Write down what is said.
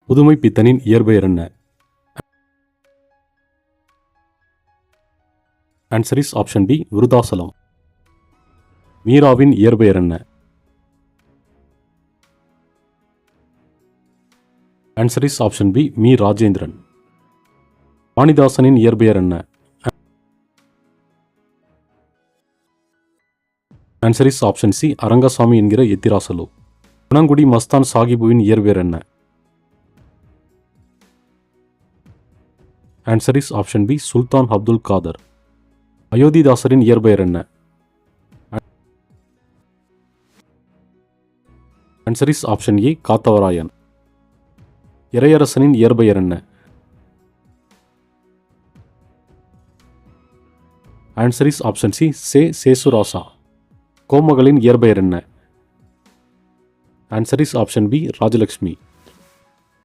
புதுமை பித்தனின் இயற்பெயர் என்ன? Answer is option B Virudhachalam. மீராவின் இயற்பெயர் என்ன? Answer is option B Mee Rajendran. வாணிதாசனின் இயற்பெயர் என்ன? Answer is option C Arangasamy என்கிற எத்திராசலு. குணங்குடி மஸ்தான் சாஹிபுவின் இயற்பெயர் என்ன? Answer is option B Sultan Abdul Kader. அயோத்திதாசரின் இயற்பெயர் என்ன? Answer is option A Kathavarayan. இறையரசனின் இயற்பெயர் என்ன? Answer is option C Sesurasa. கோமகளின் இயற்பெயர் என்ன? Answer is option B Rajalakshmi.